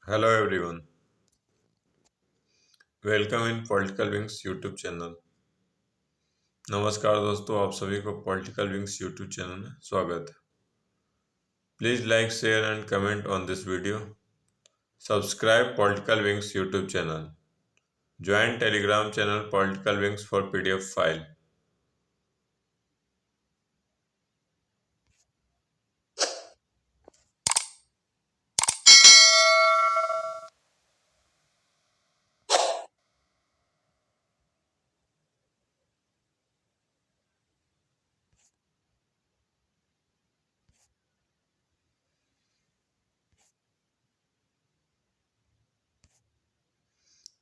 Hello everyone, welcome in political wings YouTube channel. नमस्कार दोस्तों, आप सभी को पॉलिटिकल विंग्स यूट्यूब चैनल में स्वागत है। Please like, share and comment on this video. Subscribe political wings YouTube channel. Join Telegram channel political wings for PDF file.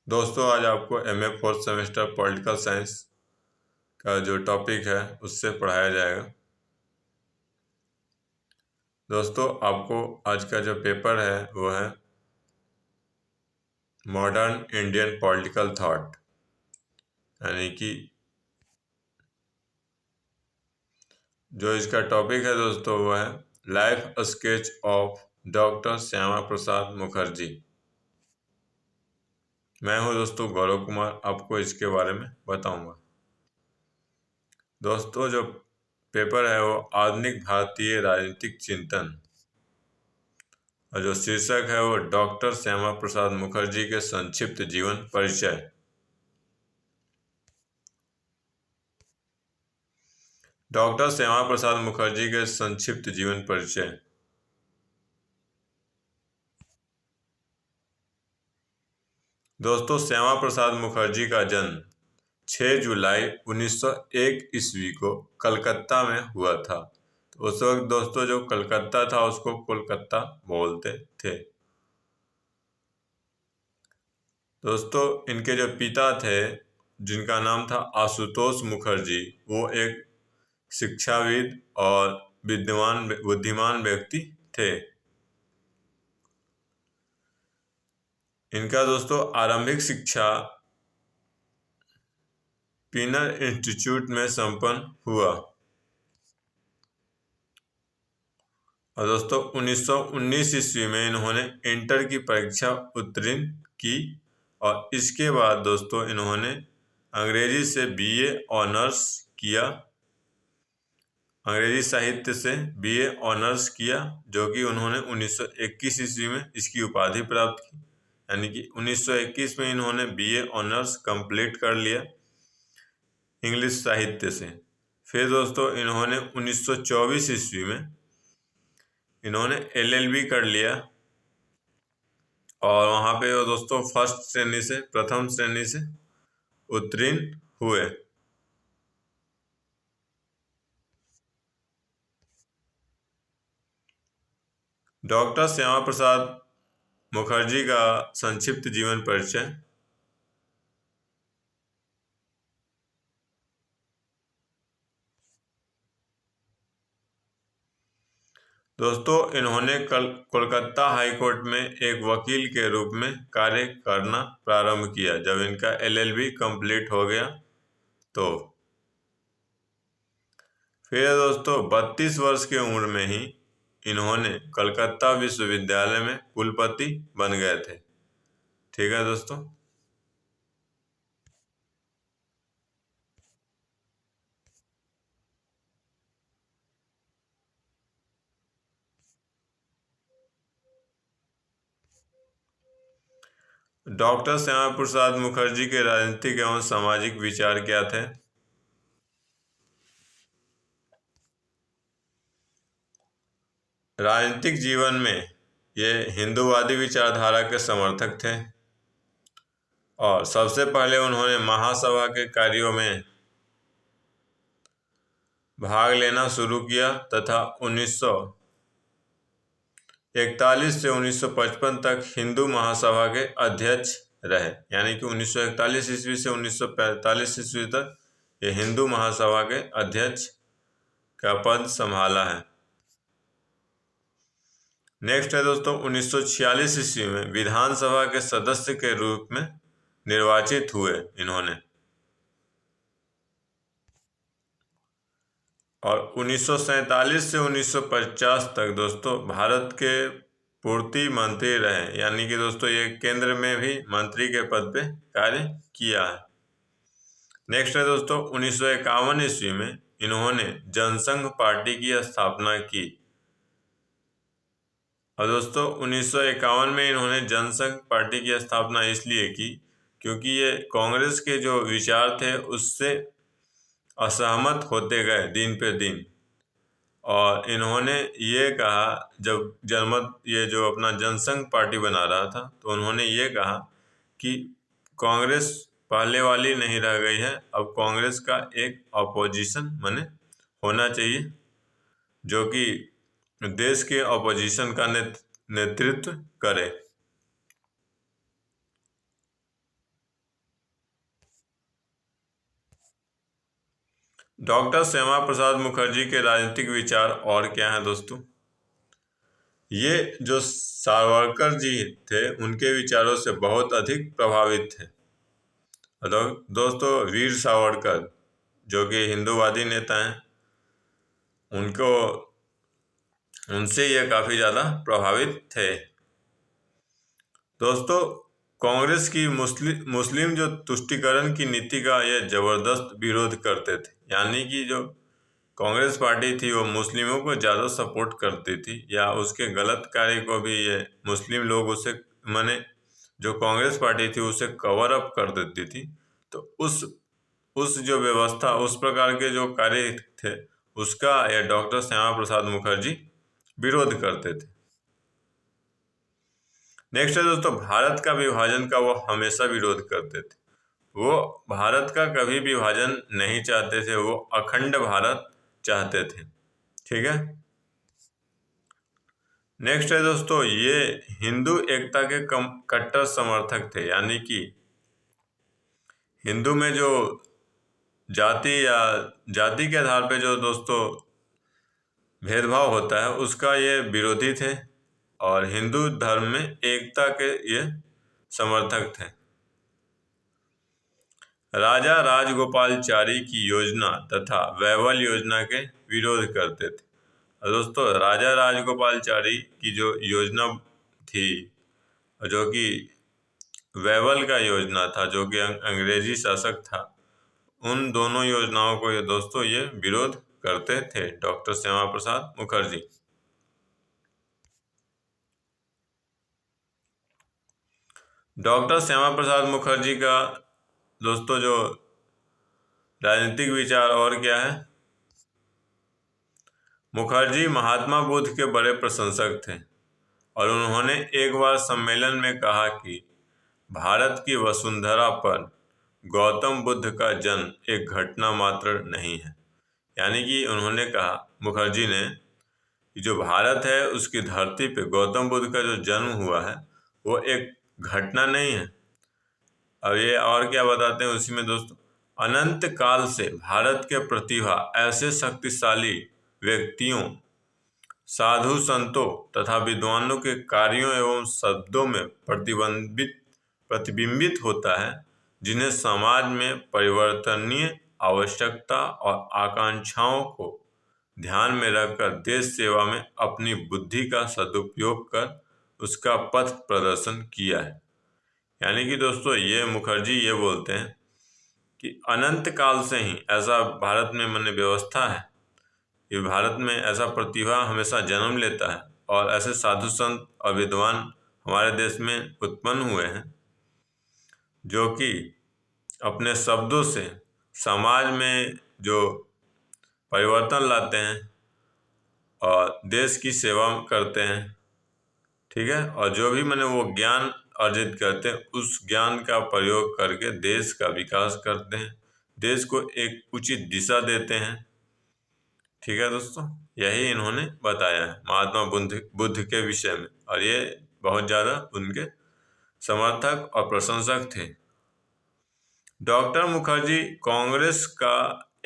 दोस्तों, आज आपको MA fourth semester political science का जो टॉपिक है उससे पढ़ाया जाएगा। दोस्तों, आपको आज का जो पेपर है वो है मॉडर्न इंडियन पॉलिटिकल थॉट, यानी कि जो इसका टॉपिक है दोस्तों वो है life sketch of doctor Shyama Prasad Mukherjee. मैं हूं दोस्तों गौरव कुमार, आपको इसके बारे में बताऊंगा। दोस्तों, जो पेपर है वो आधुनिक भारतीय राजनीतिक चिंतन, और जो शीर्षक है वो डॉक्टर श्यामा प्रसाद मुखर्जी के संक्षिप्त जीवन परिचय। डॉक्टर श्यामा प्रसाद मुखर्जी के संक्षिप्त जीवन परिचय। दोस्तों, श्यामा प्रसाद मुखर्जी का जन्म 6 जुलाई 1901 ईस्वी को कलकत्ता में हुआ था। तो उस वक्त दोस्तों जो कलकत्ता था उसको कोलकाता बोलते थे। दोस्तों, इनके जो पिता थे जिनका नाम था आशुतोष मुखर्जी, वो एक शिक्षाविद और बुद्धिमान व्यक्ति थे। इनका दोस्तों आरंभिक शिक्षा पीनर इंस्टीट्यूट में संपन्न हुआ, और दोस्तों 1919 ईस्वी में इन्होंने इंटर की परीक्षा उत्तीर्ण की, और इसके बाद दोस्तों इन्होंने अंग्रेजी से बीए ऑनर्स किया। अंग्रेजी साहित्य से बीए ऑनर्स किया, जो कि उन्होंने 1921 ईस्वी में इसकी उपाधि प्राप्त की। यानी कि 1921 में इन्होंने बीए ऑनर्स कंप्लीट कर लिया इंग्लिश साहित्य से। फिर दोस्तों इन्होंने 1924 ईस्वी में इन्होंने एलएलबी कर लिया, और वहाँ पे वो दोस्तों प्रथम श्रेणी से उत्तीर्ण हुए। डॉक्टर श्यामा प्रसाद मुखर्जी का संक्षिप्त जीवन परिचय। दोस्तों, इन्होंने कोलकाता हाई कोर्ट में एक वकील के रूप में कार्य करना प्रारंभ किया जब इनका एलएलबी कंप्लीट हो गया। तो फिर दोस्तों 32 वर्ष की उम्र में ही इन्होंने कलकत्ता विश्वविद्यालय में कुलपति बन गए थे। ठीक है दोस्तों। डॉक्टर श्यामा प्रसाद मुखर्जी के राजनीतिक एवं सामाजिक विचार क्या थे? राजनीतिक जीवन में ये हिंदूवादी विचारधारा के समर्थक थे, और सबसे पहले उन्होंने महासभा के कार्यों में भाग लेना शुरू किया तथा 1941 से 1955 तक हिंदू महासभा के अध्यक्ष रहे। यानी कि 1941 ईस्वी से 1945 ईस्वी तक ये हिंदू महासभा के अध्यक्ष का पद संभाला है। नेक्स्ट है दोस्तों 1946 ईस्वी में विधानसभा के सदस्य के रूप में निर्वाचित हुए इन्होंने, और 1947 से 1950 तक दोस्तों भारत के पूर्ति मंत्री रहे, यानी कि दोस्तों ये केंद्र में भी मंत्री के पद पे कार्य किया है। नेक्स्ट है दोस्तों 1951 ईस्वी में इन्होंने जनसंघ पार्टी की स्थापना की। और दोस्तों 1951 में इन्होंने जनसंघ पार्टी की स्थापना इसलिए की क्योंकि ये कांग्रेस के जो विचार थे उससे असहमत होते गए दिन पे दिन। और इन्होंने ये कहा, जब जनमत ये जो अपना जनसंघ पार्टी बना रहा था तो उन्होंने ये कहा कि कांग्रेस पहले वाली नहीं रह गई है, अब कांग्रेस का एक अपोजिशन माने होना चाहिए जो कि देश के अपोजिशन का नेतृत्व करे। डॉक्टर श्यामा प्रसाद मुखर्जी के राजनीतिक विचार और क्या हैं दोस्तों? ये जो सावरकर जी थे उनके विचारों से बहुत अधिक प्रभावित थे। दोस्तों वीर सावरकर जो कि हिंदूवादी नेता हैं, उनसे ये काफी ज्यादा प्रभावित थे। दोस्तों कांग्रेस की मुस्लिम जो तुष्टीकरण की नीति का ये जबरदस्त विरोध करते थे, यानी कि जो कांग्रेस पार्टी थी वो मुस्लिमों को ज़्यादा सपोर्ट करती थी, या उसके गलत कार्य को भी ये मुस्लिम लोग उसे माने जो कांग्रेस पार्टी थी उसे कवर अप कर देती थी। तो उस जो व्यवस्था, उस प्रकार के जो कार्य थे उसका ये डॉक्टर श्यामा प्रसाद मुखर्जी विरोध करते थे। नेक्स्ट है दोस्तों भारत का विभाजन का वो हमेशा विरोध करते थे। वो भारत का कभी विभाजन नहीं चाहते थे, वो अखंड भारत चाहते थे। ठीक है। नेक्स्ट है दोस्तों ये हिंदू एकता के कट्टर समर्थक थे, यानी कि हिंदू में जो जाति के आधार पे जो दोस्तों भेदभाव होता है उसका ये विरोधी थे, और हिंदू धर्म में एकता के ये समर्थक थे। राजा राजगोपालचारी की योजना तथा वैवल योजना के विरोध करते थे। और दोस्तों राजा राजगोपालचारी की जो योजना थी, जो कि वैवल का योजना था, जो कि अंग्रेजी शासक था, उन दोनों योजनाओं को ये दोस्तों ये विरोध करते थे डॉक्टर श्यामा प्रसाद मुखर्जी। डॉक्टर श्यामा प्रसाद मुखर्जी का दोस्तों जो राजनीतिक विचार और क्या है? मुखर्जी महात्मा बुद्ध के बड़े प्रशंसक थे, और उन्होंने एक बार सम्मेलन में कहा कि भारत की वसुंधरा पर गौतम बुद्ध का जन्म एक घटना मात्र नहीं है। यानी कि उन्होंने कहा, मुखर्जी ने, कि जो भारत है उसकी धरती पे गौतम बुद्ध का जो जन्म हुआ है वो एक घटना नहीं है। अब ये और क्या बताते हैं उसी में दोस्तों, अनंत काल से भारत के प्रतिभा ऐसे शक्तिशाली व्यक्तियों, साधु संतों तथा विद्वानों के कार्यों एवं शब्दों में प्रतिबिंबित होता है, जिन्हें समाज में परिवर्तनीय आवश्यकता और आकांक्षाओं को ध्यान में रखकर देश सेवा में अपनी बुद्धि का सदुपयोग कर उसका पथ प्रदर्शन किया है। यानी कि दोस्तों ये मुखर्जी ये बोलते हैं कि अनंत काल से ही ऐसा भारत में माने व्यवस्था है, ये भारत में ऐसा प्रतिभा हमेशा जन्म लेता है, और ऐसे साधु संत और विद्वान हमारे देश में उत्पन्न हुए हैं जो कि अपने शब्दों से समाज में जो परिवर्तन लाते हैं और देश की सेवा करते हैं। ठीक है। और जो भी मैंने वो ज्ञान अर्जित करते हैं उस ज्ञान का प्रयोग करके देश का विकास करते हैं, देश को एक उचित दिशा देते हैं। ठीक है दोस्तों, यही इन्होंने बताया है महात्मा बुद्ध के विषय में, और ये बहुत ज़्यादा उनके समर्थक और प्रशंसक थे। डॉक्टर मुखर्जी कांग्रेस का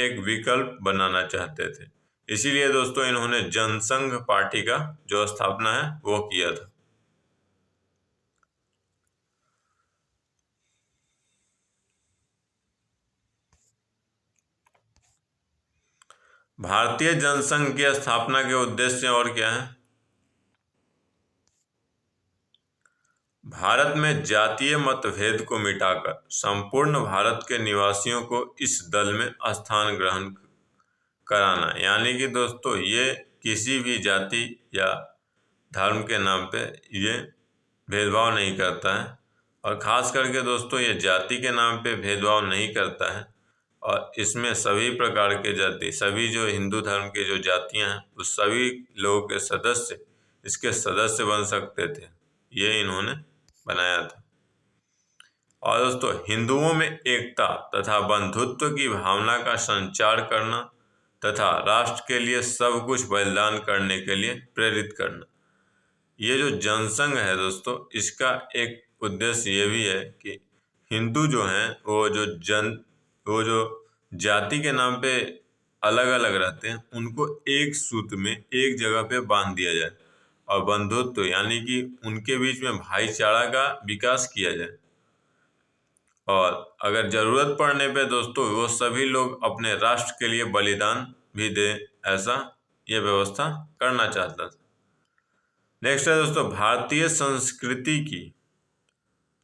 एक विकल्प बनाना चाहते थे, इसीलिए दोस्तों इन्होंने जनसंघ पार्टी का जो स्थापना है वो किया था। भारतीय जनसंघ की स्थापना के उद्देश्य और क्या है? भारत में जातीय मतभेद को मिटाकर संपूर्ण भारत के निवासियों को इस दल में स्थान ग्रहण कराना। यानी कि दोस्तों ये किसी भी जाति या धर्म के नाम पे ये भेदभाव नहीं करता है, और ख़ास करके दोस्तों ये जाति के नाम पे भेदभाव नहीं करता है, और इसमें सभी प्रकार के जाति, सभी जो हिंदू धर्म के जो जातियां हैं उस सभी लोगों के सदस्य इसके सदस्य बन सकते थे, ये इन्होंने बनाया था। और दोस्तों हिंदुओं में एकता तथा बंधुत्व की भावना का संचार करना तथा राष्ट्र के लिए सब कुछ बलिदान करने के लिए प्रेरित करना। ये जो जनसंघ है दोस्तों, इसका एक उद्देश्य ये भी है कि हिंदू जो हैं वो जो जाति के नाम पे अलग अलग रहते हैं उनको एक सूत्र में एक जगह पे बांध दिया जाए, और बंधुत्व यानी कि उनके बीच में भाईचारा का विकास किया जाए, और अगर जरूरत पड़ने पे दोस्तों वो सभी लोग अपने राष्ट्र के लिए बलिदान भी दे, ऐसा ये व्यवस्था करना चाहता था। नेक्स्ट है दोस्तों भारतीय संस्कृति की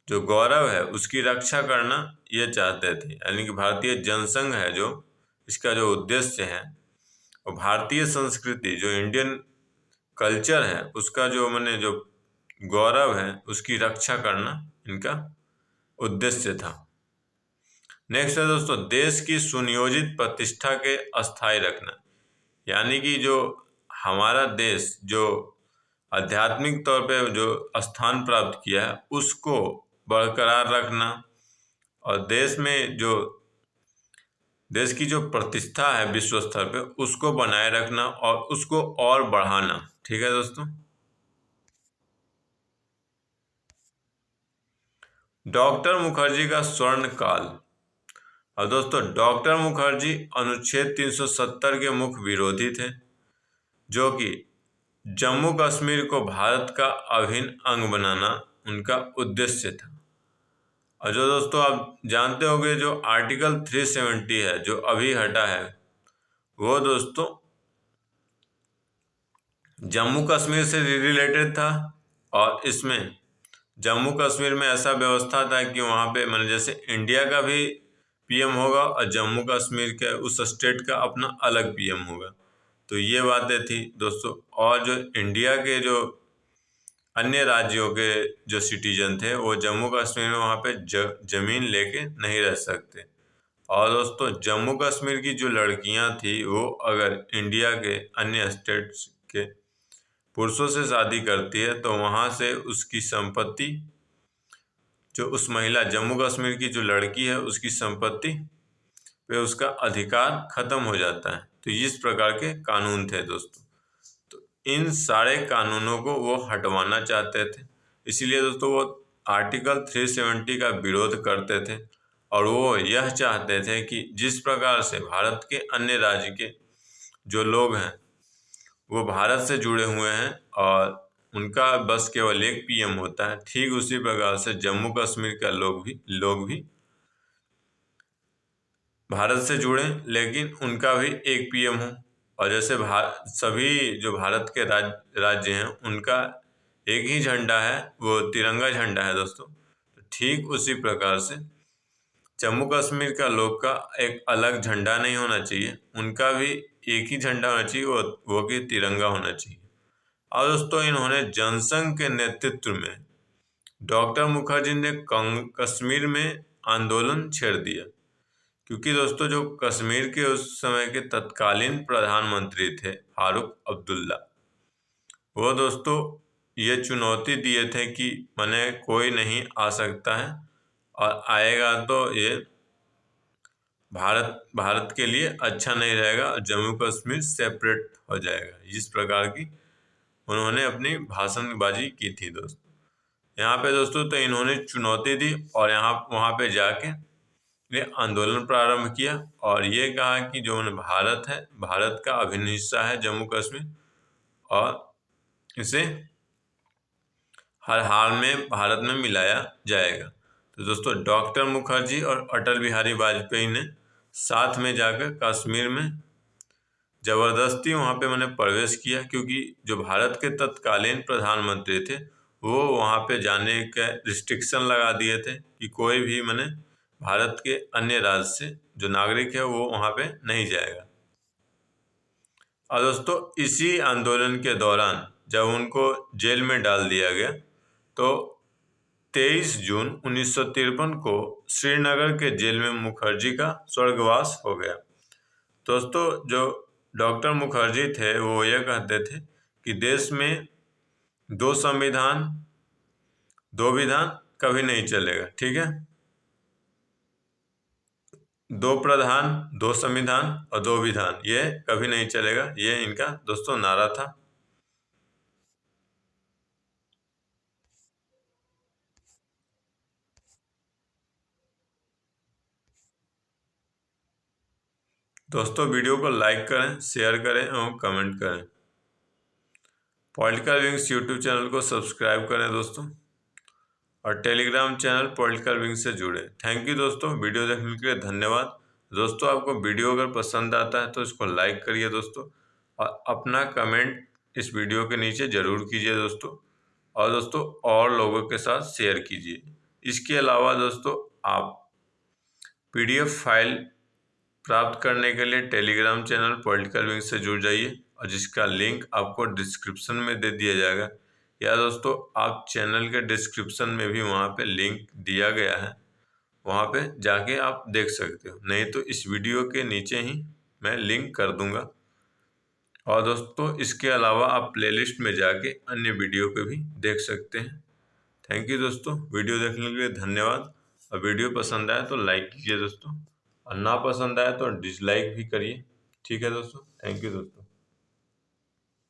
जो गौरव है उसकी रक्षा करना ये चाहते थे। यानी कि भारतीय जनसंघ है जो इसका जो उद्देश्य है, और भारतीय संस्कृति जो इंडियन कल्चर है उसका जो जो गौरव है उसकी रक्षा करना इनका उद्देश्य था। नेक्स्ट है दोस्तों देश की सुनियोजित प्रतिष्ठा के अस्थायी रखना। यानी कि जो हमारा देश जो आध्यात्मिक तौर पे जो स्थान प्राप्त किया है उसको बरकरार रखना, और देश की जो प्रतिष्ठा है विश्व स्तर पे उसको बनाए रखना और उसको और बढ़ाना। ठीक है दोस्तों। डॉक्टर मुखर्जी का स्वर्ण काल। और दोस्तों डॉक्टर मुखर्जी अनुच्छेद 370 के मुख्य विरोधी थे, जो कि जम्मू कश्मीर को भारत का अभिन्न अंग बनाना उनका उद्देश्य था। और जो दोस्तों आप जानते होंगे जो आर्टिकल 370 है जो अभी हटा है, वो दोस्तों जम्मू कश्मीर से रिलेटेड था, और इसमें जम्मू कश्मीर में ऐसा व्यवस्था था कि वहाँ पे जैसे इंडिया का भी पीएम होगा और जम्मू कश्मीर के उस स्टेट का अपना अलग पीएम होगा। तो ये बातें थी दोस्तों। और जो इंडिया के जो अन्य राज्यों के जो सिटीजन थे वो जम्मू कश्मीर में वहाँ पे जमीन लेके नहीं रह सकते। और दोस्तों जम्मू कश्मीर की जो लड़कियां थी वो अगर इंडिया के अन्य स्टेट्स के पुरुषों से शादी करती है तो वहाँ से उसकी संपत्ति, जो उस महिला जम्मू कश्मीर की जो लड़की है उसकी संपत्ति पे उसका अधिकार खत्म हो जाता है। तो इस प्रकार के कानून थे दोस्तों। तो इन सारे कानूनों को वो हटवाना चाहते थे, इसीलिए दोस्तों वो आर्टिकल 370 का विरोध करते थे, और वो यह चाहते थे कि जिस प्रकार से भारत के अन्य राज्य के जो लोग हैं वो भारत से जुड़े हुए हैं और उनका बस केवल एक पीएम होता है, ठीक उसी प्रकार से जम्मू कश्मीर का लोग भी भारत से जुड़े लेकिन उनका भी एक पीएम हो। और जैसे सभी जो भारत के राज्य हैं उनका एक ही झंडा है, वो तिरंगा झंडा है दोस्तों। तो ठीक उसी प्रकार से जम्मू कश्मीर का लोग का एक अलग झंडा नहीं होना चाहिए, उनका भी एक ही झंडा होना चाहिए, वो कि तिरंगा होना चाहिए। और दोस्तों इन्होंने जनसंघ के नेतृत्व में डॉक्टर मुखर्जी ने कश्मीर में आंदोलन छेड़ दिया, क्योंकि दोस्तों जो कश्मीर के उस समय के तत्कालीन प्रधानमंत्री थे फारूक अब्दुल्ला, वो दोस्तों ये चुनौती दिए थे कि कोई नहीं आ सकता है, और आएगा तो ये भारत के लिए अच्छा नहीं रहेगा, जम्मू कश्मीर सेपरेट हो जाएगा। इस प्रकार की उन्होंने अपनी भाषणबाजी की थी दोस्तों। यहाँ पे दोस्तों तो इन्होंने चुनौती दी और वहाँ पे जाके ये आंदोलन प्रारंभ किया, और ये कहा कि जो भारत है, भारत का अभिन्न हिस्सा है जम्मू कश्मीर, और इसे हर हाल में भारत में मिलाया जाएगा। तो दोस्तों डॉक्टर मुखर्जी और अटल बिहारी वाजपेयी ने साथ में जाकर कश्मीर में जबरदस्ती वहाँ पे प्रवेश किया, क्योंकि जो भारत के तत्कालीन प्रधानमंत्री थे वो वहाँ पे जाने के रिस्ट्रिक्शन लगा दिए थे कि कोई भी माने भारत के अन्य राज्य से जो नागरिक है वो वहाँ पे नहीं जाएगा। और दोस्तों इसी आंदोलन के दौरान जब उनको जेल में डाल दिया गया तो 23 जून 1953 को श्रीनगर के जेल में मुखर्जी का स्वर्गवास हो गया। दोस्तों जो डॉक्टर मुखर्जी थे वो यह कहते थे कि देश में दो संविधान दो विधान कभी नहीं चलेगा, ठीक है। दो प्रधान दो संविधान और दो विधान ये कभी नहीं चलेगा, ये इनका दोस्तों नारा था। दोस्तों वीडियो को लाइक करें, शेयर करें और कमेंट करें। पॉलिटिकल विंग्स यूट्यूब चैनल को सब्सक्राइब करें दोस्तों, और टेलीग्राम चैनल पॉलिटिकल विंग से जुड़े। थैंक यू दोस्तों, वीडियो देखने के लिए धन्यवाद। दोस्तों आपको वीडियो अगर पसंद आता है तो इसको लाइक करिए दोस्तों, और अपना कमेंट इस वीडियो के नीचे ज़रूर कीजिए दोस्तों, और दोस्तों और लोगों के साथ शेयर कीजिए। इसके अलावा दोस्तों आप PDF फाइल प्राप्त करने के लिए टेलीग्राम चैनल पॉलिटिकल विंग से जुड़ जाइए, और जिसका लिंक आपको डिस्क्रिप्शन में दे दिया जाएगा, या दोस्तों आप चैनल के डिस्क्रिप्शन में भी वहाँ पे लिंक दिया गया है, वहाँ पे जाके आप देख सकते हो, नहीं तो इस वीडियो के नीचे ही मैं लिंक कर दूंगा। और दोस्तों इसके अलावा आप प्लेलिस्ट में जाके अन्य वीडियो को भी देख सकते हैं। थैंक यू दोस्तों, वीडियो देखने के लिए धन्यवाद। और वीडियो पसंद आए तो लाइक कीजिए दोस्तों, और ना पसंद आए तो डिसलाइक भी करिए, ठीक है दोस्तों। थैंक यू दोस्तों।